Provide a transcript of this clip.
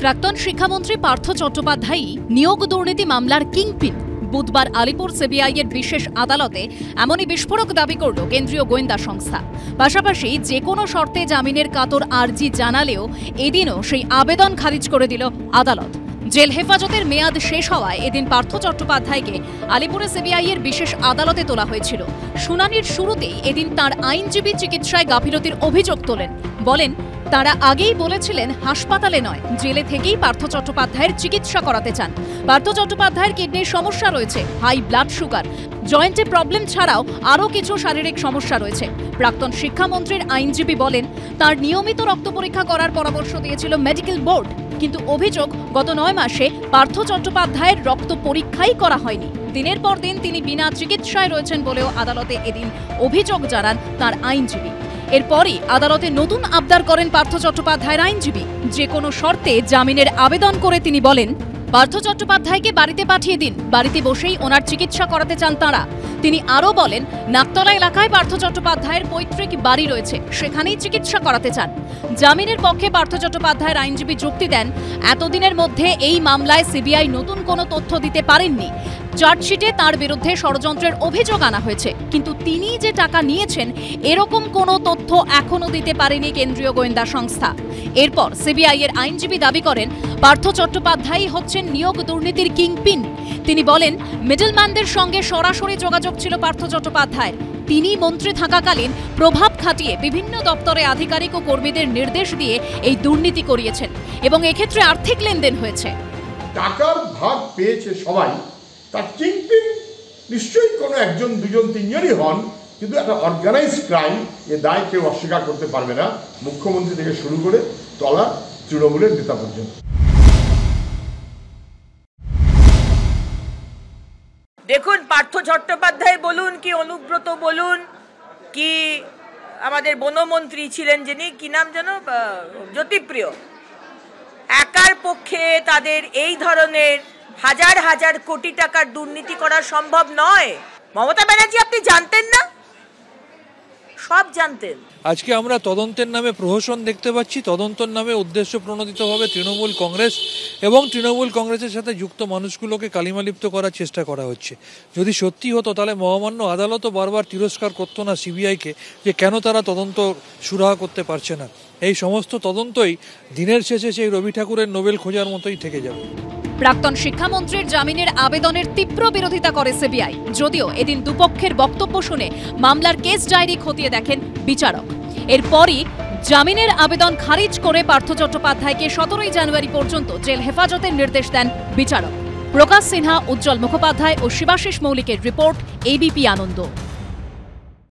প্রাক্তন শিক্ষামন্ত্রী পার্থ চট্টোপাধ্যায় নিয়োগ দুর্নীতি মামলার কিংপিন। বুধবার আলিপুর সিবিআইয়ের বিশেষ আদালতে এমনই বিস্ফোরক দাবি করল কেন্দ্রীয় গোয়েন্দা সংস্থা। পাশাপাশি যে কোনো শর্তে জামিনের কাতর আর্জি জানালেও এদিনও সেই আবেদন খারিজ করে দিল আদালত। জেল হেফাজতের মেয়াদ শেষ হওয়ায় এদিন পার্থ চট্টোপাধ্যায়কে আলিপুরে সিবিআইয়ের বিশেষ আদালতে তোলা হয়েছিল। শুনানির শুরুতেই এদিন তাঁর আইনজীবী চিকিৎসায় গাফিলতির অভিযোগ তোলেন। বলেন, তারা আগেই বলেছিলেন হাসপাতালে নয়, জেলে থেকেই পার্থ চট্টোপাধ্যায়ের চিকিৎসা করাতে চান। পার্থ চট্টোপাধ্যায়ের কিডনির সমস্যা রয়েছে, হাই ব্লাড সুগার, জয়েন্টে প্রবলেম ছাড়াও আরও কিছু শারীরিক সমস্যা রয়েছে। প্রাক্তন শিক্ষামন্ত্রীর আইনজীবী বলেন, তার নিয়মিত রক্ত পরীক্ষা করার পরামর্শ দিয়েছিল মেডিকেল বোর্ড, কিন্তু অভিযোগ গত 9 মাসে পার্থ চট্টোপাধ্যায়ের রক্ত পরীক্ষাই করা হয়নি। দিনের পর দিন তিনি বিনা চিকিৎসায় রয়েছেন বলেও আদালতে এদিন অভিযোগ জানান তার আইনজীবী। এরপরই আদালতে নতুন আবদার করেন পার্থ চট্টোপাধ্যায়ের আইনজীবী। যে কোনো শর্তে জামিনের আবেদন করে তিনি বলেন, পার্থ চট্টোপাধ্যায়কে বাড়িতে পাঠিয়ে দিন, বাড়িতে বসেই ওনার চিকিৎসা করাতে চান তাঁরা। তিনি আরও বলেন, নাকতলা এলাকায় পার্থ চট্টোপাধ্যায়ের পৈতৃক বাড়ি রয়েছে, সেখানেই চিকিৎসা করাতে চান। জামিনের পক্ষে পার্থ চট্টোপাধ্যায়ের আইনজীবী যুক্তি দেন, এতদিনের মধ্যে এই মামলায় সিবিআই নতুন কোনো তথ্য দিতে পারেননি। চার্জশিটে তার বিরুদ্ধে ষড়যন্ত্রের অভিযোগ আনা হয়েছে, কিন্তু তিনি যে টাকা নিয়েছেন এরকম কোনো তথ্য এখনো দিতে পারেনি কেন্দ্রীয় গোয়েন্দা সংস্থা। এরপর সিবিআইয়ের আইনজীবী দাবি করেন, পার্থ চট্টোপাধ্যায় হচ্ছেন নিয়োগ দুর্নীতির কিংপিন। তিনি বলেন, মিডলম্যানদের সঙ্গে সরাসরি যোগাযোগ ছিল পার্থ চট্টোপাধ্যায়ের। তিনি মন্ত্রী থাকাকালীন প্রভাব খাটিয়ে বিভিন্ন দপ্তরে আধিকারিক ও কর্মীদের নির্দেশ দিয়ে এই দুর্নীতি করিয়েছেন এবং এক্ষেত্রে আর্থিক লেনদেন হয়েছে। টাকার ভাগ পেয়েছে সবাই, তার কিংপিন নিশ্চয়ই কোনো একজন, দুজন, তিনজনই হন, কিন্তু একটা অর্গানাইজড ক্রাইম, এ দায় কেউ অস্বীকার করতে পারবে না, মুখ্যমন্ত্রী থেকে শুরু করে তলা তৃণমূলের নেতা পর্যন্ত। দেখুন, পার্থ চট্টোপাধ্যায় বলুন কি অনুব্রত বলুন কি আমাদের বনমন্ত্রী ছিলেন যিনি, কি নাম যেন, জ্যোতিপ্রিয়, একার পক্ষে তাদের এই ধরনের হাজার হাজার কোটি টাকার দুর্নীতি করা সম্ভব নয়। মমতা ব্যানার্জি আপনি জানতেন না? সব জানতেন। আজকে আমরা তদন্তের নামে প্রহসন দেখতে পাচ্ছি। তদন্তের নামে উদ্দেশ্য প্রণোদিতভাবে তৃণমূল কংগ্রেস এবং তৃণমূল কংগ্রেসের সাথে যুক্ত মানুষগুলোকে কালিমালিপ্ত করার চেষ্টা করা হচ্ছে। যদি সত্যি হতো তাহলে মহামান্য আদালতও বারবার তিরস্কার করতো না সিবিআইকে যে কেন তারা তদন্ত সুরাহা করতে পারছে না। এই সমস্ত তদন্তই দিনের শেষে সেই রবি ঠাকুরের নোবেল খোঁজার মতোই থেকে যাবে। প্রাক্তন শিক্ষামন্ত্রীর জামিনের আবেদনের তীব্র বিরোধিতা করে সিবিআই। যদিও এদিন দুপক্ষের বক্তব্য শুনে মামলার কেস ডায়েরি খতিয়ে দেখেন বিচারক। এরপরই জামিনের আবেদন খারিজ করে পার্থ চট্টোপাধ্যায়কে 17 জানুয়ারি পর্যন্ত জেল হেফাজতের নির্দেশ দেন বিচারক। প্রকাশ সিনহা, উজ্জ্বল মুখোপাধ্যায় ও শিবাশিস মৌলিকের রিপোর্ট, এবিপি আনন্দ।